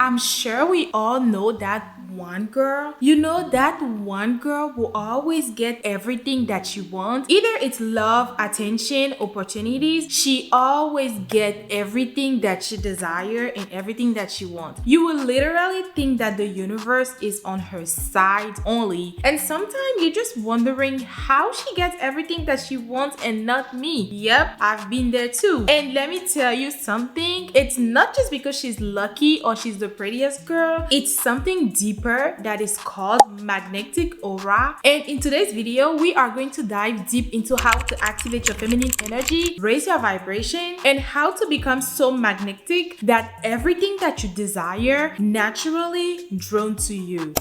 I'm sure we all know that one girl. You know that one girl will always get everything that she wants. Either it's love, attention, opportunities. She always get everything that she desires and everything that she wants. You will literally think that the universe is on her side only. And sometimes you're just wondering how she gets everything that she wants and not me. Yep, I've been there too. And let me tell you something. It's not just because she's lucky or she's the prettiest girl. It's something deeper that is called magnetic aura. And in today's video, we are going to dive deep into how to activate your feminine energy, raise your vibration, and how to become so magnetic that everything that you desire naturally drawn to you.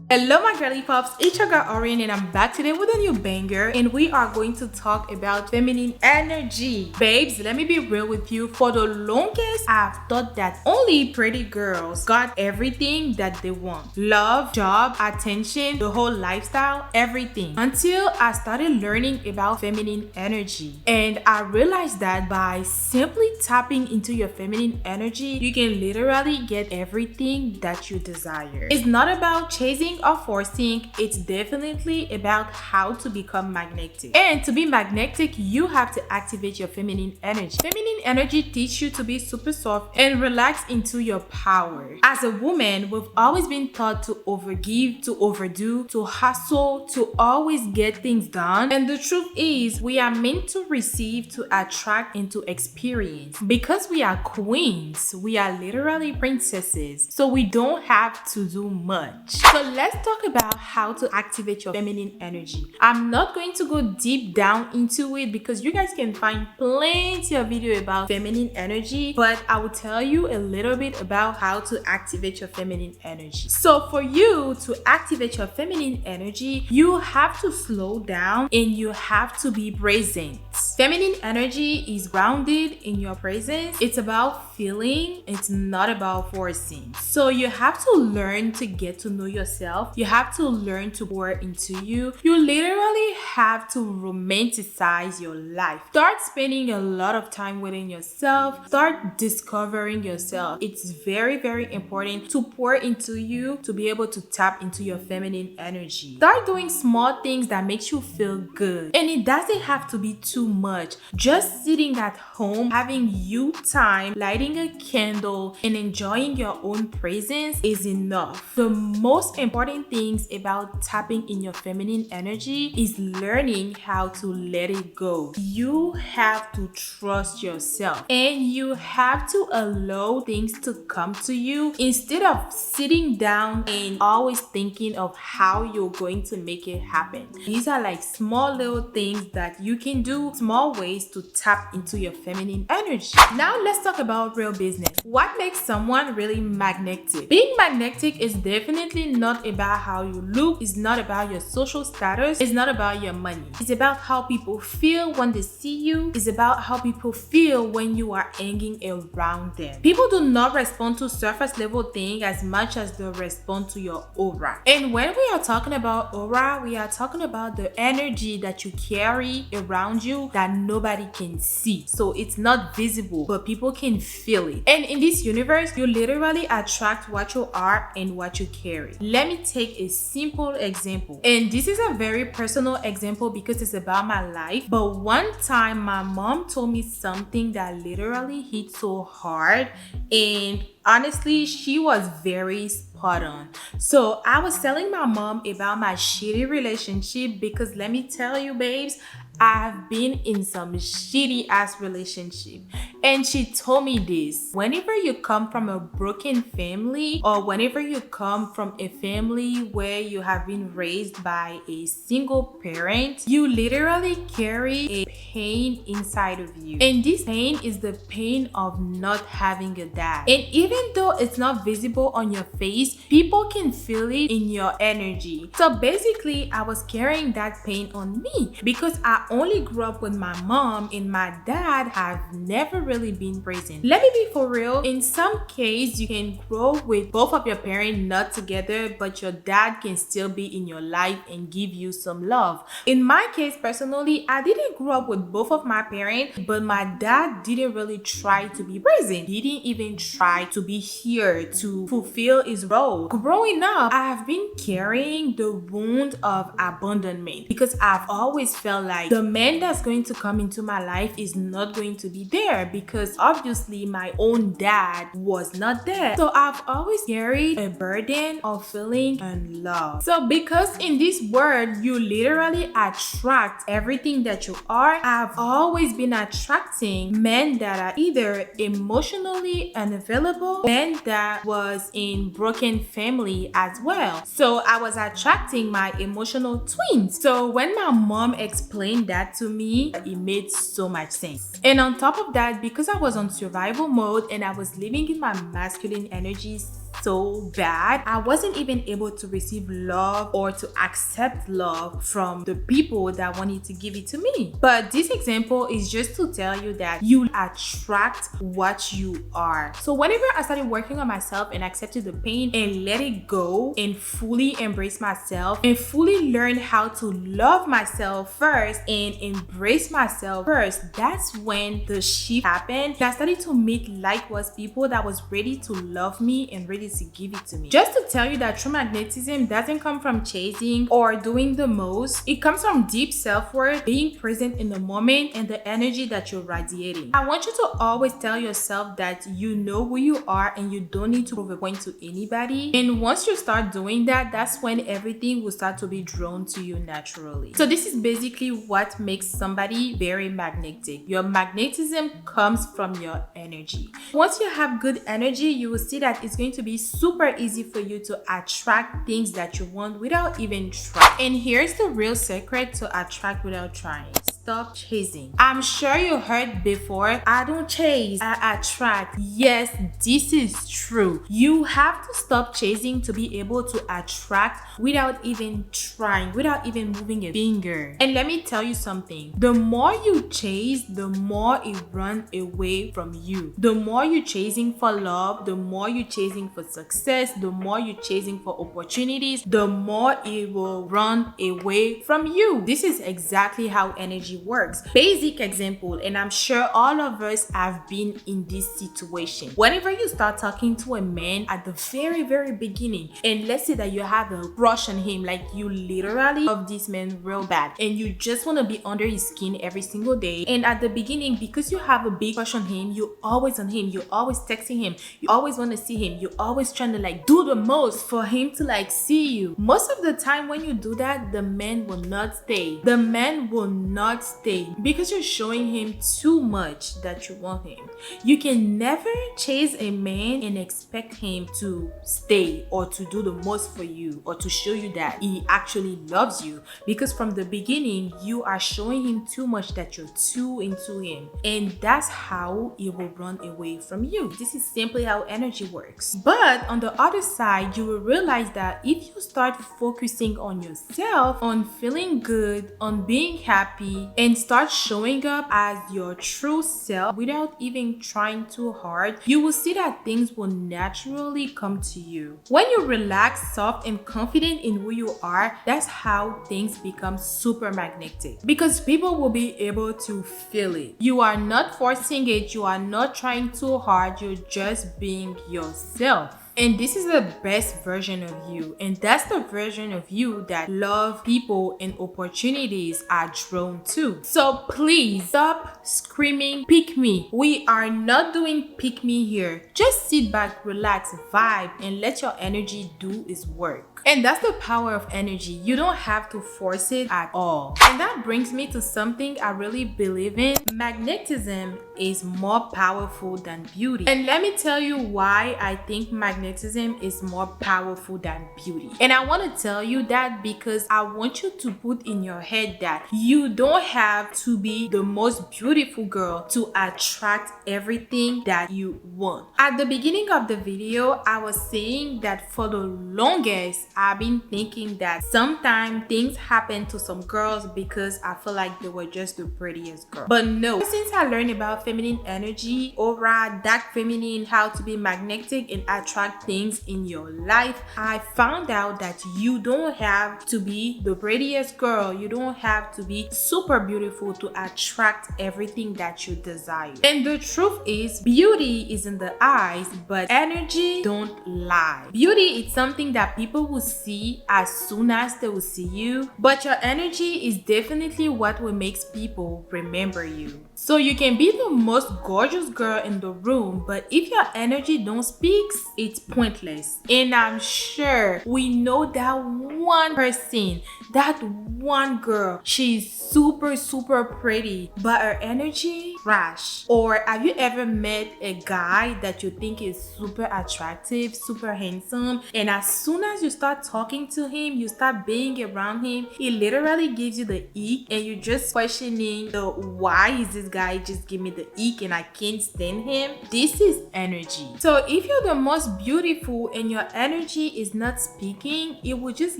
Hello my girly pops, it's your girl Orion and I'm back today with a new banger, and we are going to talk about feminine energy. Babes, let me be real with you. For the longest, I've thought that only pretty girls got everything that they want. Love, job, attention, the whole lifestyle, everything. Until I started learning about feminine energy. And I realized that by simply tapping into your feminine energy, you can literally get everything that you desire. It's not about chasing or forcing, it's definitely about how to become magnetic. And to be magnetic, you have to activate your feminine energy. Feminine energy teaches you to be super soft and relax into your power. As a woman, we've always been taught to overgive, to overdo, to hustle, to always get things done. And the truth is, we are meant to receive, to attract, and to experience. Because we are queens, we are literally princesses, so we don't have to do much. So let's talk about how to activate your feminine energy. I'm not going to go deep down into it because you guys can find plenty of video about feminine energy, but I will tell you a little bit about how to activate your feminine energy. So for you to activate your feminine energy, you have to slow down and you have to be present. Feminine energy is grounded in your presence. It's about feeling, it's not about forcing. So you have to learn to get to know yourself. You have to learn to pour into you. You literally have to romanticize your life. Start spending a lot of time within yourself. Start discovering yourself. It's very, very important to pour into you to be able to tap into your feminine energy. Start doing small things that makes you feel good. And it doesn't have to be too much. Just sitting at home, having you time, lighting a candle, and enjoying your own presence is enough. The most important things about tapping in your feminine energy is learning how to let it go. You have to trust yourself and you have to allow things to come to you instead of sitting down and always thinking of how you're going to make it happen. These are like small little things that you can do, small ways to tap into your feminine energy. Now let's talk about real business. What makes someone really magnetic? Being magnetic is definitely not about how you look, it's not about your social status, it's not about your money. It's about how people feel when they see you. It's about how people feel when you are hanging around them. People do not respond to surface level things as much as they respond to your aura. And when we are talking about aura, we are talking about the energy that you carry around you that nobody can see. So it's not visible, but people can feel it. And in this universe, you literally attract what you are and what you carry. Let me take a simple example, and this is a very personal example because it's about my life. But one time my mom told me something that literally hit so hard, and honestly she was very spot on. So I was telling my mom about my shitty relationship because let me tell you babes, I've been in some shitty ass relationship. And she told me this: whenever you come from a broken family, or whenever you come from a family where you have been raised by a single parent, you literally carry a pain inside of you. And this pain is the pain of not having a dad. And even though it's not visible on your face, people can feel it in your energy. So basically, I was carrying that pain on me because I I only grew up with my mom and my dad have never really been present. Let me be for real. In some case, you can grow with both of your parents not together, but your dad can still be in your life and give you some love. In my case, personally, I didn't grow up with both of my parents, but my dad didn't really try to be present. He didn't even try to be here to fulfill his role. Growing up, I have been carrying the wound of abandonment because I've always felt like the man that's going to come into my life is not going to be there because obviously my own dad was not there. So I've always carried a burden of feeling unloved. So because in this world, you literally attract everything that you are, I've always been attracting men that are either emotionally unavailable, men that was in broken family as well. So I was attracting my emotional twins. So when my mom explained that to me, it made so much sense. And on top of that, because I was on survival mode and I was living in my masculine energies so bad, I wasn't even able to receive love or to accept love from the people that wanted to give it to me. But this example is just to tell you that you attract what you are. So whenever I started working on myself and accepted the pain and let it go and fully embrace myself and fully learn how to love myself first and embrace myself first, that's when the shift happened. I started to meet likewise people that was ready to love me and ready to give it to me. Just to tell you that true magnetism doesn't come from chasing or doing the most. It comes from deep self-worth, being present in the moment and the energy that you're radiating. I want you to always tell yourself that you know who you are and you don't need to prove a point to anybody. And once you start doing that, that's when everything will start to be drawn to you naturally. So this is basically what makes somebody very magnetic. Your magnetism comes from your energy. Once you have good energy, you will see that it's going to be super easy for you to attract things that you want without even trying. And here's the real secret to attract without trying. Stop chasing. I'm sure you heard before, I don't chase, I attract. Yes, this is true. You have to stop chasing to be able to attract without even trying, without even moving a finger. And let me tell you something. The more you chase, the more it runs away from you. The more you're chasing for love, the more you're chasing for success, the more you're chasing for opportunities, the more it will run away from you. This is exactly how energy works. Basic example, and I'm sure all of us have been in this situation. Whenever you start talking to a man at the very beginning, and let's say that you have a crush on him, like you literally love this man real bad, and you just want to be under his skin every single day, and at the beginning, because you have a big crush on him, you're always on him, you're always texting him, you always want to see him, you're always trying to like do the most for him to like see you. Most of the time when you do that, the man will not stay. The man will not stay because you're showing him too much that you want him. You can never chase a man and expect him to stay or to do the most for you or to show you that he actually loves you, because from the beginning you are showing him too much that you're too into him, and that's how he will run away from you. This is simply how energy works. But on the other side, you will realize that if you start focusing on yourself, on feeling good, on being happy, and start showing up as your true self without even trying too hard, you will see that things will naturally come to you. When you relax, soft, and confident in who you are, that's how things become super magnetic, because people will be able to feel it. You are not forcing it, you are not trying too hard, you're just being yourself. And this is the best version of you. And that's the version of you that love, people, and opportunities are drawn to. So please stop screaming, pick me. We are not doing pick me here. Just sit back, relax, vibe, and let your energy do its work. And that's the power of energy. You don't have to force it at all. And that brings me to something I really believe in. Magnetism is more powerful than beauty. And let me tell you why I think magnetism is more powerful than beauty. And I want to tell you that because I want you to put in your head that you don't have to be the most beautiful girl to attract everything that you want. At the beginning of the video, I was saying that for the longest, I've been thinking that sometimes things happen to some girls because I feel like they were just the prettiest girl. But no, since I learned about feminine energy, aura, dark feminine, how to be magnetic and attract things in your life, I found out that you don't have to be the prettiest girl. You don't have to be super beautiful to attract everything that you desire. And the truth is, beauty is in the eyes, but energy don't lie. Beauty is something that people will see as soon as they will see you, but your energy is definitely what will make people remember you. So you can be the most gorgeous girl in the room, but if your energy don't speak, it's pointless. And I'm sure we know that one person, that one girl, she's super pretty, but her energy trash. Or have you ever met a guy that you think is super attractive, super handsome, and as soon as you start talking to him, you start being around him, he literally gives you the ick, and you're just questioning the why is this guy just give me the ick and I can't stand him? This is energy. So if you're the most beautiful and your energy is not speaking, it will just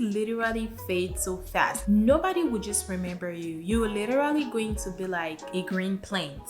literally fade so fast. Nobody will just remember you. You're literally going to be like a green plant,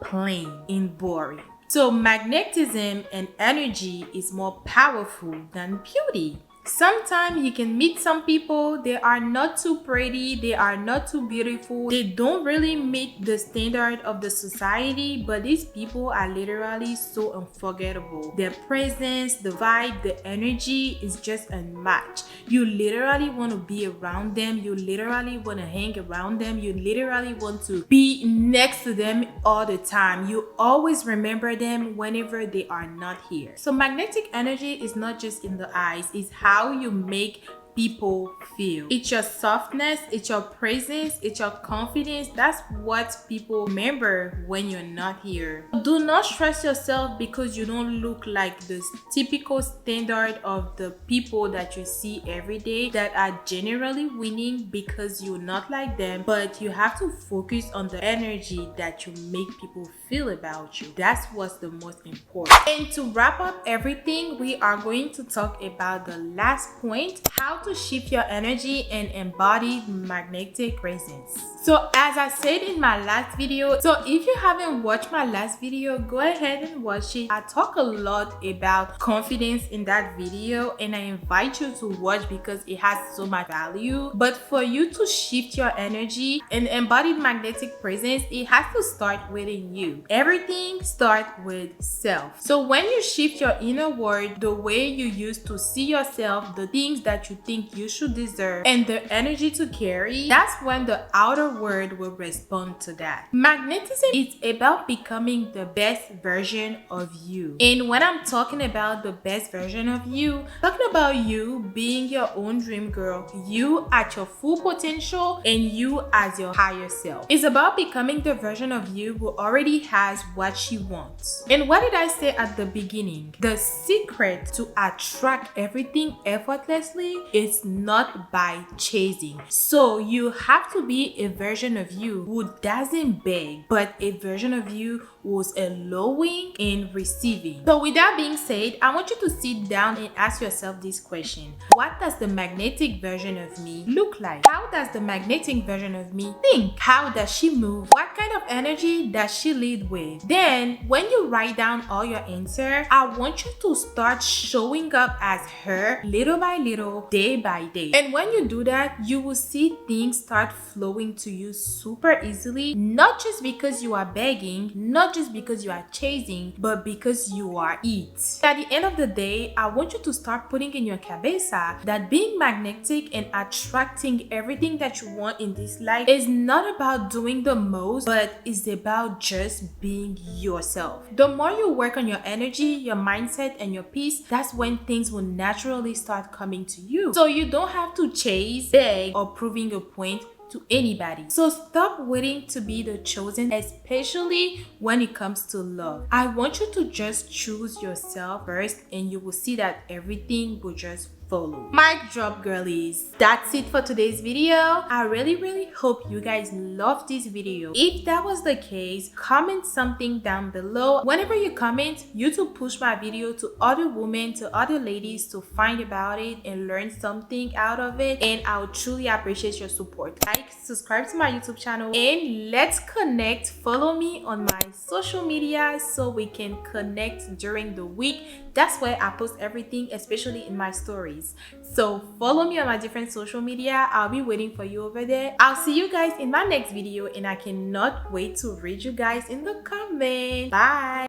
plain and boring. So magnetism and energy is more powerful than beauty. Sometimes you can meet some people, they are not too pretty, they are not too beautiful, they don't really meet the standard of the society, but these people are literally so unforgettable. Their presence, the vibe, the energy is just unmatched. You literally want to be around them, you literally want to hang around them, you literally want to be next to them all the time. You always remember them whenever they are not here. So magnetic energy is not just in the eyes, it's how you make people feel. It's your softness, it's your presence, it's your confidence. That's what people remember when you're not here. Do not stress yourself because you don't look like the typical standard of the people that you see every day that are generally winning, because you're not like them, but you have to focus on the energy that you make people feel about you. That's what's the most important. And to wrap up everything, we are going to talk about the last point, how to shift your energy and embody magnetic presence. So as I said in my last video, so if you haven't watched my last video, go ahead and watch it. I talk a lot about confidence in that video and I invite you to watch because it has so much value. But for you to shift your energy and embody magnetic presence, it has to start within you. Everything starts with self. So when you shift your inner world, the way you used to see yourself, the things that you think you should deserve, and the energy to carry, that's when the outer world will respond to that. Magnetism is about becoming the best version of you. And when I'm talking about the best version of you, talking about you being your own dream girl, you at your full potential, and you as your higher self. It's about becoming the version of you who already has what she wants. And what did I say at the beginning? The secret to attract everything effortlessly is not by chasing. So you have to be a version of you who doesn't beg, but a version of you who's allowing and receiving. So with that being said, I want you to sit down and ask yourself this question. What does the magnetic version of me look like? How does the magnetic version of me think? How does she move? What kind of energy does she lead with? Then when you write down all your answers, I want you to start showing up as her little by little, day by day. And when you do that, you will see things start flowing to you super easily, not just because you are begging, not just because you are chasing, but because you are it. At the end of the day, I want you to start putting in your cabeza that being magnetic and attracting everything that you want in this life is not about doing the most, but is about just being yourself. The more you work on your energy, your mindset, and your peace, that's when things will naturally start coming to you. So you don't have to chase, beg, or proving a point to anybody. So stop waiting to be the chosen, especially when it comes to love. I want you to just choose yourself first, and you will see that everything will just follow. Mic drop, girlies. That's it for today's video. I really hope you guys love this video. If that was the case, comment something down below. Whenever you comment, YouTube push my video to other women, to other ladies to find about it and learn something out of it, and I would truly appreciate your support. Like, subscribe to my YouTube channel, and let's connect. Follow me on my social media so we can connect during the week. That's where I post everything, especially in my stories. So follow me on my different social media. I'll be waiting for you over there. I'll see you guys in my next video, and I cannot wait to read you guys in the comments. Bye.